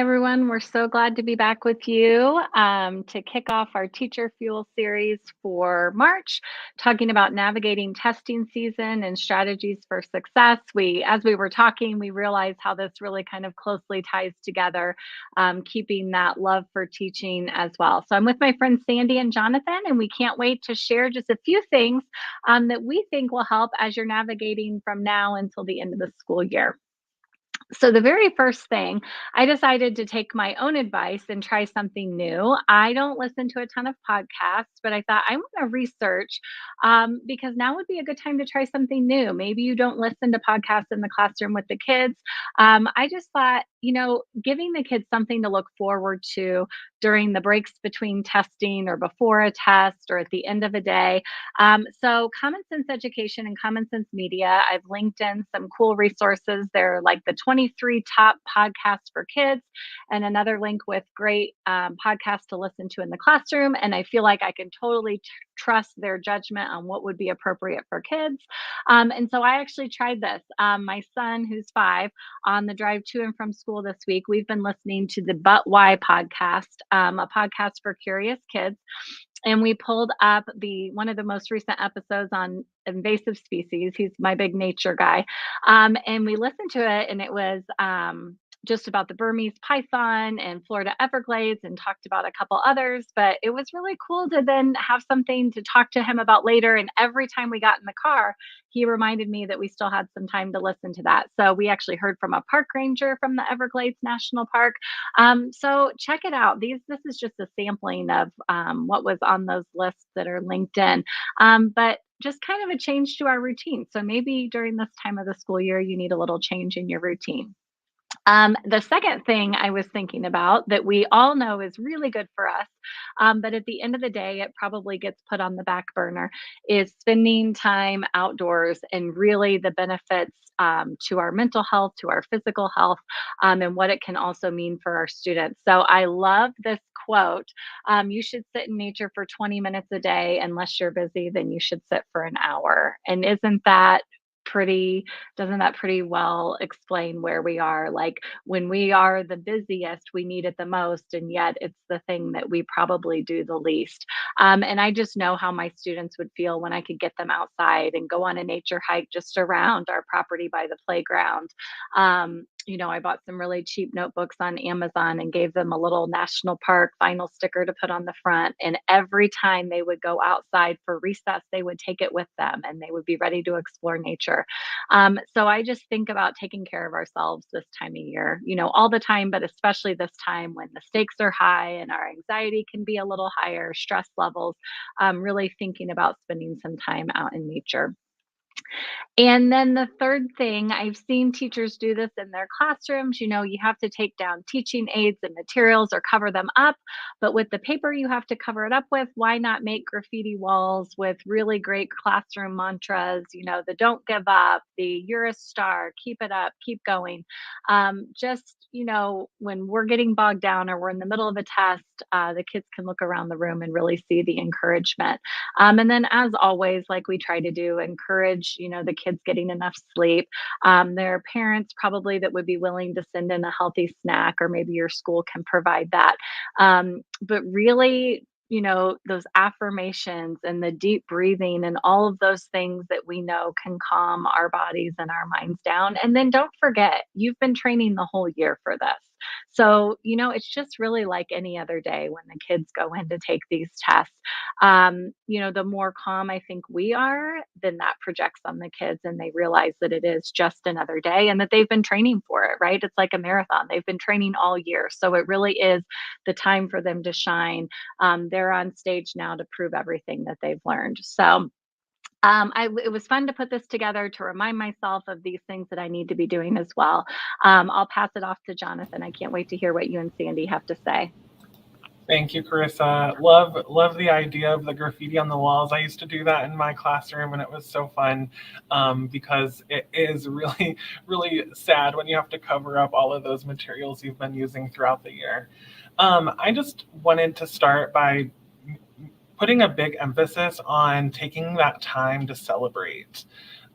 everyone. We're so glad to be back with you to kick off our Teacher Fuel series for March, talking about navigating testing season and strategies for success. As we were talking, we realized how this really kind of closely ties together, keeping that love for teaching as well. So I'm with my friends Sandy and Jonathan, and we can't wait to share just a few things that we think will help as you're navigating from now until the end of the school year. So, the very first thing, I decided to take my own advice and try something new. I don't listen to a ton of podcasts, but I thought I want to research because now would be a good time to try something new. Maybe you don't listen to podcasts in the classroom with the kids. I just thought, giving the kids something to look forward to during the breaks between testing or before a test or at the end of a day. So, Common Sense Education and Common Sense Media, I've linked in some cool resources. They're like the 23 top podcasts for kids, and another link with great podcasts to listen to in the classroom. And I feel like I can totally trust their judgment on what would be appropriate for kids. And so I actually tried this. My son, who's 5, on the drive to and from school this week, we've been listening to the But Why podcast, a podcast for curious kids, and we pulled up the one of the most recent episodes on invasive species. He's my big nature guy. And we listened to it, and it was just about the Burmese python and Florida Everglades, and talked about a couple others. But it was really cool to then have something to talk to him about later. And every time we got in the car, he reminded me that we still had some time to listen to that. So we actually heard from a park ranger from the Everglades National Park. So check it out. This is just a sampling of what was on those lists that are linked in. But just kind of a change to our routine. So maybe during this time of the school year, you need a little change in your routine. The second thing I was thinking about that we all know is really good for us, but at the end of the day, it probably gets put on the back burner, is spending time outdoors and really the benefits to our mental health, to our physical health, and what it can also mean for our students. So I love this quote. You should sit in nature for 20 minutes a day. Unless you're busy, then you should sit for an hour. And isn't that pretty doesn't that pretty well explain where we are? Like, when we are the busiest, we need it the most, and yet it's the thing that we probably do the least. And I just know how my students would feel when I could get them outside and go on a nature hike just around our property by the playground. I bought some really cheap notebooks on Amazon and gave them a little national park vinyl sticker to put on the front. And every time they would go outside for recess, they would take it with them and they would be ready to explore nature. So I just think about taking care of ourselves this time of year, all the time, but especially this time when the stakes are high and our anxiety can be a little higher, stress levels, really thinking about spending some time out in nature. And then the third thing, I've seen teachers do this in their classrooms. You have to take down teaching aids and materials or cover them up. But with the paper you have to cover it up with, why not make graffiti walls with really great classroom mantras? The don't give up, the you're a star, keep it up, keep going. When we're getting bogged down or we're in the middle of a test, the kids can look around the room and really see the encouragement. And then, as always, like we try to do, encourage, the kids getting enough sleep. There are parents probably that would be willing to send in a healthy snack, or maybe your school can provide that. But really, those affirmations and the deep breathing and all of those things that we know can calm our bodies and our minds down. And then don't forget, you've been training the whole year for this. So, it's just really like any other day when the kids go in to take these tests. The more calm I think we are, then that projects on the kids and they realize that it is just another day and that they've been training for it, right? It's like a marathon. They've been training all year. So it really is the time for them to shine. They're on stage now to prove everything that they've learned. So it was fun to put this together to remind myself of these things that I need to be doing as well. I'll pass it off to Jonathan. I can't wait to hear what you and Sandy have to say. Thank you, Carissa. Love the idea of the graffiti on the walls. I used to do that in my classroom, and it was so fun because it is really, really sad when you have to cover up all of those materials you've been using throughout the year. I just wanted to start by putting a big emphasis on taking that time to celebrate.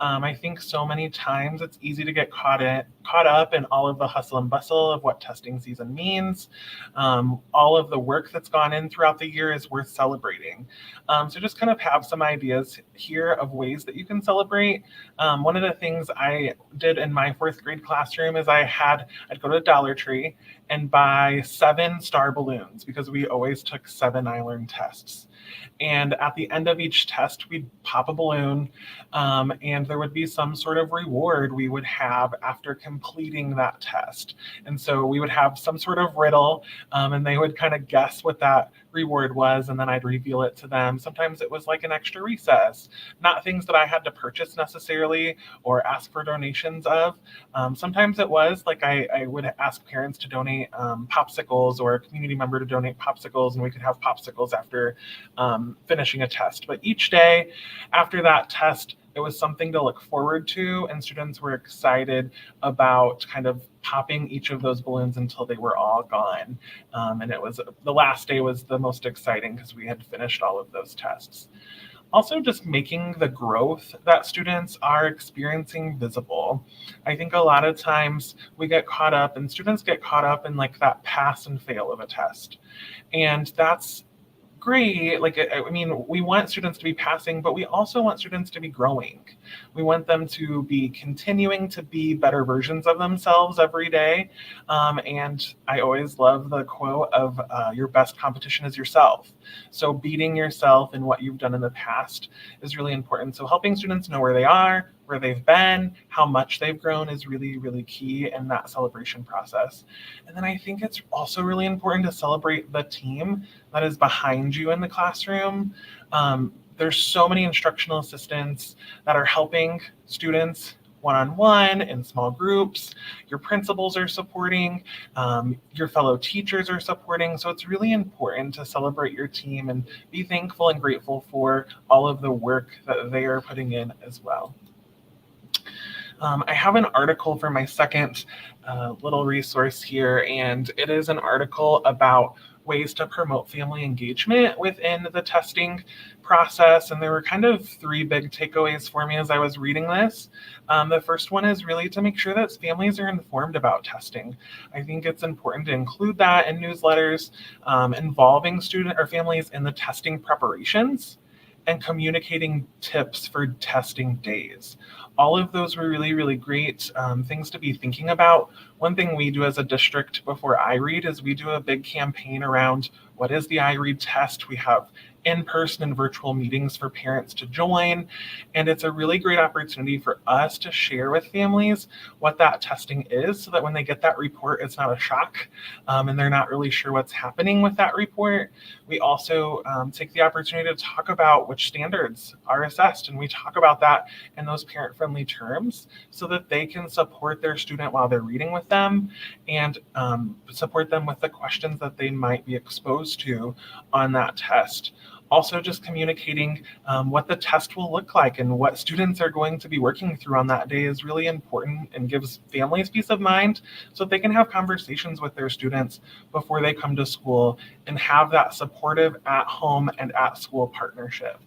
I think so many times it's easy to get caught up in all of the hustle and bustle of what testing season means. All of the work that's gone in throughout the year is worth celebrating. So just kind of have some ideas here of ways that you can celebrate. One of the things I did in my fourth grade classroom is I'd go to Dollar Tree and buy 7 star balloons because we always took 7 I-Learn tests. And at the end of each test, we'd pop a balloon, and there would be some sort of reward we would have after completing that test. And so we would have some sort of riddle, and they would kind of guess what that reward was, and then I'd reveal it to them. Sometimes it was like an extra recess, not things that I had to purchase necessarily or ask for donations of. Sometimes it was like I would ask parents to donate popsicles, or a community member to donate popsicles, and we could have popsicles after finishing a test. But each day after that test, it was something to look forward to, and students were excited about kind of popping each of those balloons until they were all gone. And it was the last day was the most exciting because we had finished all of those tests. Also, just making the growth that students are experiencing visible. I think a lot of times we get caught up, and students get caught up in like that pass and fail of a test. And that's great. Like, I mean, we want students to be passing, but we also want students to be growing. We want them to be continuing to be better versions of themselves every day. And I always love the quote of your best competition is yourself. So beating yourself in what you've done in the past is really important. So helping students know where they are, where they've been, how much they've grown is really, really key in that celebration process. And then I think it's also really important to celebrate the team that is behind you in the classroom. There's so many instructional assistants that are helping students one-on-one in small groups. Your principals are supporting, your fellow teachers are supporting. So it's really important to celebrate your team and be thankful and grateful for all of the work that they are putting in as well. I have an article for my second little resource here, and it is an article about ways to promote family engagement within the testing process. And there were kind of 3 big takeaways for me as I was reading this. The first one is really to make sure that families are informed about testing. I think it's important to include that in newsletters, involving student or families in the testing preparations and communicating tips for testing days. All of those were really, really great things to be thinking about. One thing we do as a district before iRead is we do a big campaign around what is the iRead test. We have in-person and virtual meetings for parents to join. And it's a really great opportunity for us to share with families what that testing is so that when they get that report, it's not a shock and they're not really sure what's happening with that report. We also take the opportunity to talk about which standards are assessed, and we talk about that in those parent-friendly terms so that they can support their student while they're reading with them and support them with the questions that they might be exposed to on that test. Also, just communicating what the test will look like and what students are going to be working through on that day is really important and gives families peace of mind so that they can have conversations with their students before they come to school and have that supportive at home and at school partnership.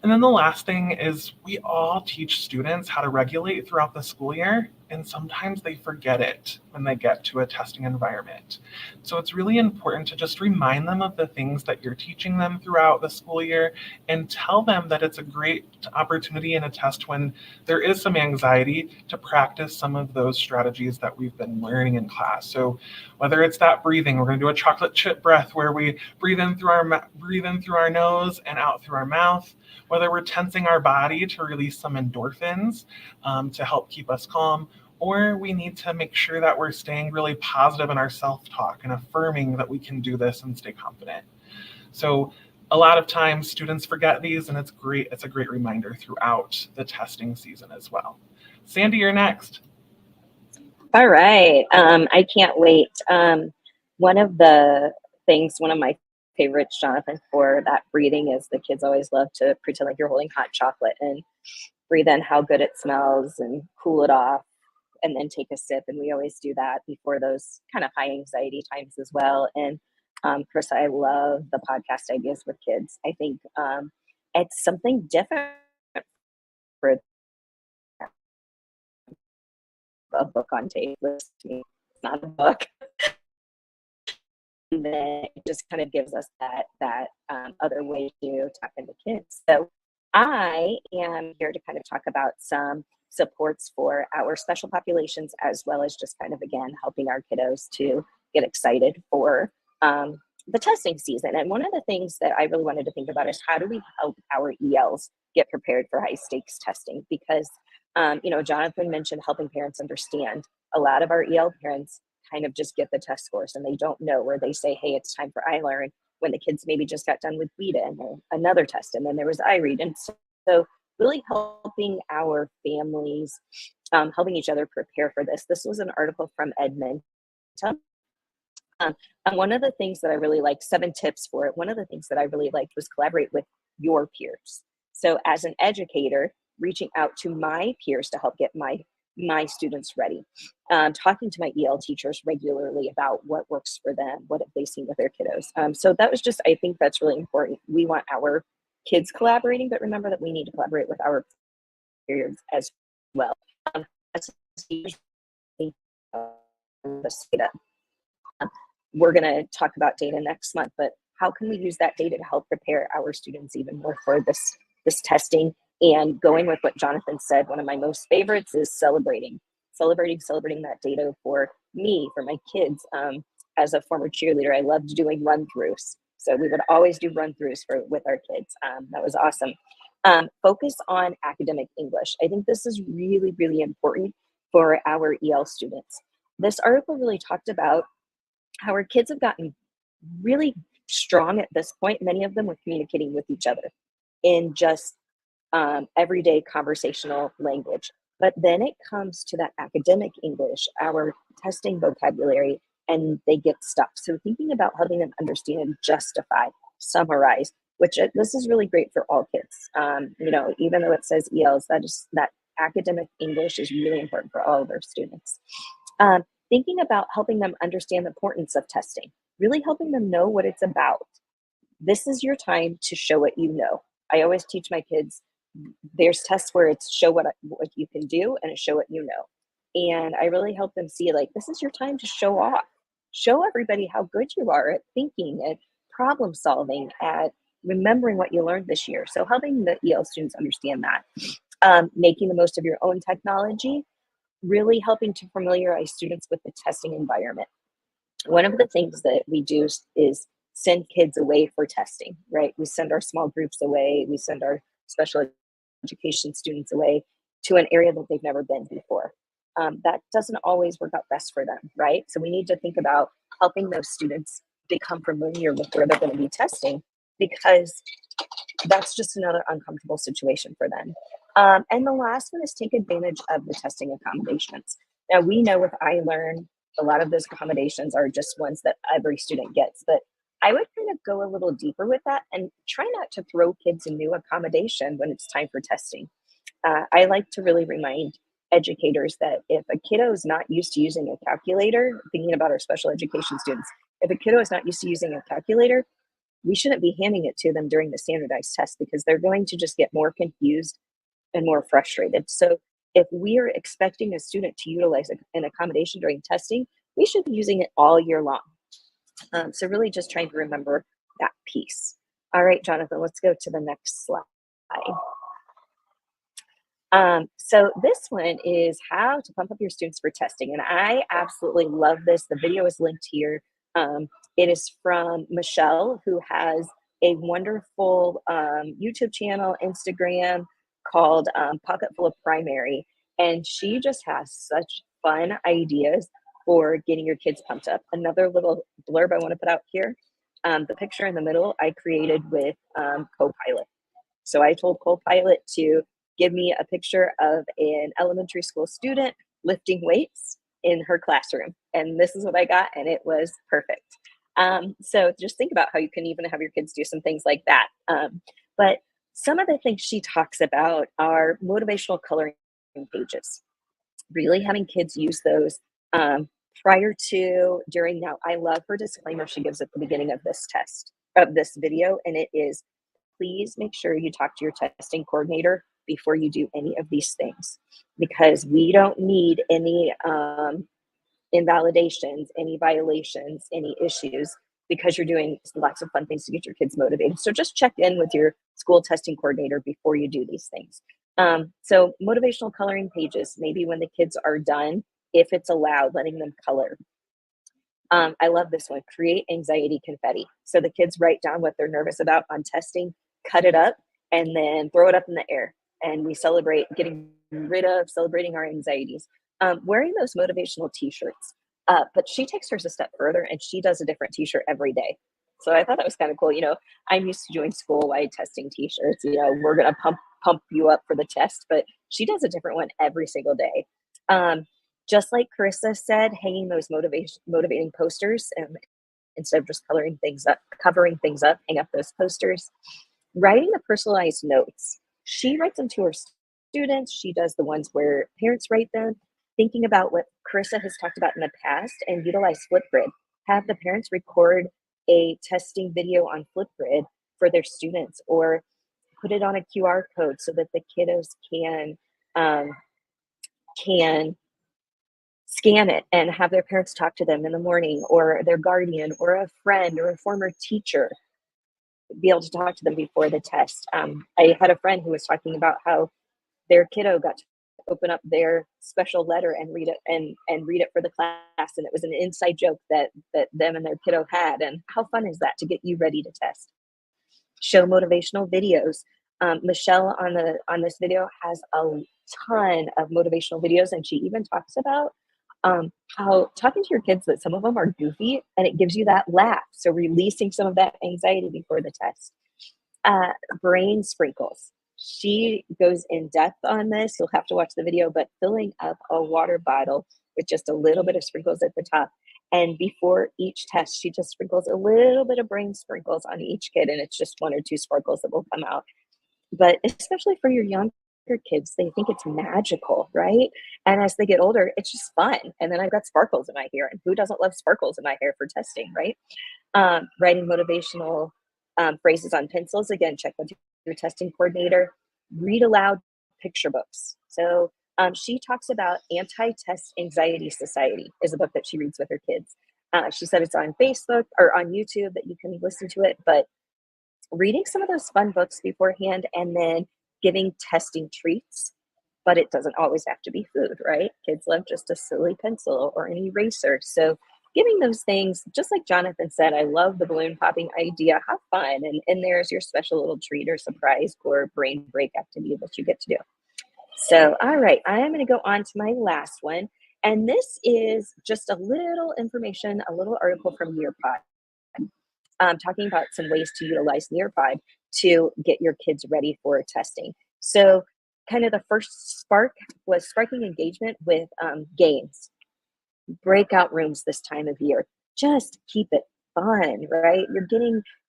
And then the last thing is we all teach students how to regulate throughout the school year, and sometimes they forget it when they get to a testing environment. So it's really important to just remind them of the things that you're teaching them throughout the school year and tell them that it's a great opportunity in a test when there is some anxiety to practice some of those strategies that we've been learning in class. So whether it's that breathing, we're going to do a chocolate chip breath where we breathe in through our nose and out through our mouth. Whether we're tensing our body to release some endorphins to help keep us calm, or we need to make sure that we're staying really positive in our self-talk and affirming that we can do this and stay confident. So a lot of times students forget these, and it's a great reminder throughout the testing season as well. Sandy, you're next. All right. I can't wait. One of my favorites, Jonathan, for that breathing is the kids always love to pretend like you're holding hot chocolate and breathe in how good it smells and cool it off and then take a sip. And we always do that before those kind of high anxiety times as well. And Chris, I love the podcast ideas with kids. I think it's something different a book on tape. It's not a book. And then it just kind of gives us that other way to talk to the kids. So I am here to kind of talk about some supports for our special populations, as well as just kind of, again, helping our kiddos to get excited for the testing season. And one of the things that I really wanted to think about is how do we help our ELs get prepared for high stakes testing? Because, Jonathan mentioned helping parents understand. A lot of our EL parents kind of just get the test scores and they don't know, where they say, hey, it's time for iLearn, when the kids maybe just got done with WIDA and another test, and then there was iRead. And so really helping our families, helping each other prepare for this. This was an article from Edmonton. And one of the things that I really liked, 7 tips for it, one of the things that I really liked was collaborate with your peers. So as an educator, reaching out to my peers to help get my students ready, talking to my EL teachers regularly about what works for them, what have they seen with their kiddos. So that was just, I think that's really important. We want our kids collaborating, but remember that we need to collaborate with our peers as well. We're going to talk about data next month, but how can we use that data to help prepare our students even more for this testing? And going with what Jonathan said, one of my most favorites is celebrating that data for me, for my kids. As a former cheerleader, I loved doing run-throughs. So we would always do run-throughs with our kids. That was awesome. Focus on academic English. I think this is really, really important for our EL students. This article really talked about how our kids have gotten really strong at this point, many of them, with communicating with each other in just everyday conversational language. But then it comes to that academic English, our testing vocabulary, and they get stuck. So thinking about helping them understand, justify, summarize, which this is really great for all kids. Even though it says ELs, that academic English is really important for all of our students. Thinking about helping them understand the importance of testing, really helping them know what it's about. This is your time to show what you know. I always teach my kids, there's tests where it's show what you can do and show what you know. And I really help them see, like, this is your time to show off. Show everybody how good you are at thinking, at problem solving, at remembering what you learned this year. So helping the EL students understand that. Making the most of your own technology, really helping to familiarize students with the testing environment. One of the things that we do is send kids away for testing, right? We send our small groups away. We send our special education students away to an area that they've never been before. That doesn't always work out best for them, right? So we need to think about helping those students become familiar with where they're going to be testing, because that's just another uncomfortable situation for them. And the last one is take advantage of the testing accommodations. Now, we know with iLearn, a lot of those accommodations are just ones that every student gets, but I would kind of go a little deeper with that and try not to throw kids a new accommodation when it's time for testing. I like to really remind educators that if a kiddo is not used to using a calculator, thinking about our special education students, if a kiddo is not used to using a calculator, we shouldn't be handing it to them during the standardized test, because they're going to just get more confused and more frustrated. So if we are expecting a student to utilize an accommodation during testing, we should be using it all year long. So really just trying to remember that piece. All right, Jonathan, let's go to the next slide. So this one is how to pump up your students for testing. And I absolutely love this. The video is linked here. It is from Michelle, who has a wonderful YouTube channel, Instagram, called Pocket Full of Primary. And she just has such fun ideas for getting your kids pumped up. Another little blurb I want to put out here. The picture in the middle I created with Copilot. So I told Copilot to give me a picture of an elementary school student lifting weights in her classroom. And this is what I got, and it was perfect. So just think about how you can even have your kids do some things like that. But some of the things she talks about are motivational coloring pages. Really having kids use those prior to, during. Now, I love her disclaimer she gives at the beginning of this video, and it is, please make sure you talk to your testing coordinator before you do any of these things, because we don't need any invalidations, any violations, any issues, because you're doing lots of fun things to get your kids motivated. So just check in with your school testing coordinator before you do these things. So motivational coloring pages, maybe when the kids are done, if it's allowed, letting them color. I love this one, create anxiety confetti. So the kids write down what they're nervous about on testing, cut it up, and then throw it up in the air. And we celebrate celebrating our anxieties. Wearing those motivational t-shirts. But she takes hers a step further, and she does a different t-shirt every day. So I thought that was kind of cool. I'm used to doing school-wide testing t-shirts. We're going to pump you up for the test, but she does a different one every single day. Just like Carissa said, hanging those motivating posters, instead of just covering things up, hang up those posters. Writing the personalized notes. She writes them to her students. She does the ones where parents write them. Thinking about what Carissa has talked about in the past, and utilize Flipgrid. Have the parents record a testing video on Flipgrid for their students, or put it on a QR code so that the kiddos can scan it and have their parents talk to them in the morning, or their guardian, or a friend, or a former teacher, be able to talk to them before the test. I had a friend who was talking about how their kiddo got to open up their special letter and read it and read it for the class, and it was an inside joke that them and their kiddo had. And how fun is that to get you ready to test? Show motivational videos. Michelle on this video has a ton of motivational videos, and she even talks about how talking to your kids, that some of them are goofy, and it gives you that laugh. So releasing some of that anxiety before the test. Brain sprinkles. She goes in depth on this. You'll have to watch the video, but filling up a water bottle with just a little bit of sprinkles at the top. And before each test, she just sprinkles a little bit of brain sprinkles on each kid, and it's just 1 or 2 sparkles that will come out. But especially for your younger kids, they think it's magical, right? And as they get older, it's just fun. And then I've got sparkles in my hair, and who doesn't love sparkles in my hair for testing, right? Writing motivational phrases on pencils. Again, check with your testing coordinator. Read aloud picture books. So she talks about Anti-Test Anxiety Society is a book that she reads with her kids. She said it's on Facebook or on YouTube that you can listen to it, but reading some of those fun books beforehand, and then giving testing treats. But it doesn't always have to be food, right? Kids love just a silly pencil or an eraser. So giving those things, just like Jonathan said, I love the balloon popping idea. Have fun. And there's your special little treat or surprise or brain break activity that you get to do. So, all right, I am going to go on to my last one. And this is just a little information, a little article from Nearpod, talking about some ways to utilize Nearpod to get your kids ready for testing. So kind of the first spark was sparking engagement with games, breakout rooms this time of year. Just keep it fun, right?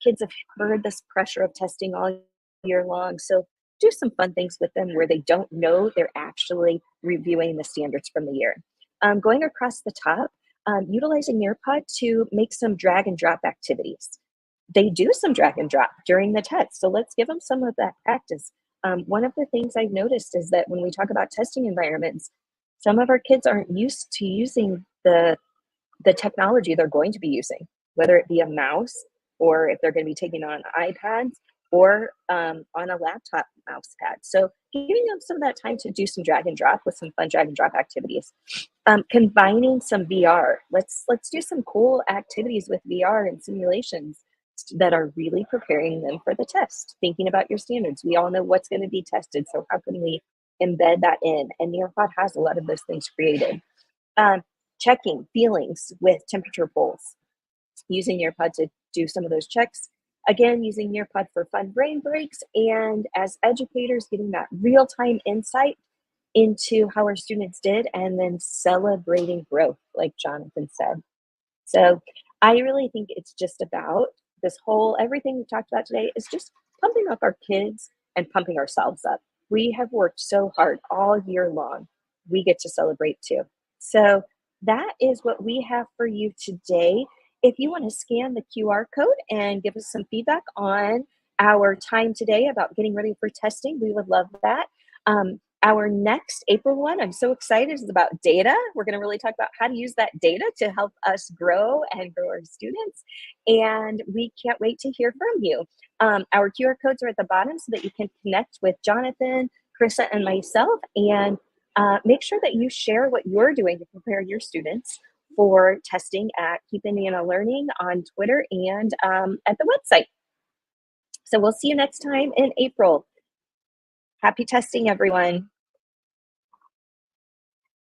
Kids have heard this pressure of testing all year long. So do some fun things with them where they don't know they're actually reviewing the standards from the year. Going across the top, utilizing Nearpod to make some drag and drop activities. They do some drag and drop during the test, so let's give them some of that practice. One of the things I've noticed is that when we talk about testing environments, some of our kids aren't used to using the technology they're going to be using, whether it be a mouse, or if they're going to be taking on iPads, or on a laptop mouse pad. So giving them some of that time to do some drag and drop with some fun drag and drop activities. Combining some VR. Let's do some cool activities with VR and simulations that are really preparing them for the test. Thinking about your standards. We all know what's going to be tested, so how can we embed that in? And Nearpod has a lot of those things created. Checking feelings with temperature polls. Using Nearpod to do some of those checks. Again, using Nearpod for fun brain breaks, and as educators, getting that real-time insight into how our students did, and then celebrating growth, like Jonathan said. So I really think it's just about everything we talked about today is just pumping up our kids and pumping ourselves up. We have worked so hard all year long. We get to celebrate too. So that is what we have for you today. If you want to scan the QR code and give us some feedback on our time today about getting ready for testing, we would love that. Our next April one, I'm so excited, is about data. We're going to really talk about how to use that data to help us grow and grow our students. And we can't wait to hear from you. Our QR codes are at the bottom so that you can connect with Jonathan, Carissa, and myself. And make sure that you share what you're doing to prepare your students for testing at Keep Indiana Learning on Twitter and at the website. So we'll see you next time in April. Happy testing, everyone.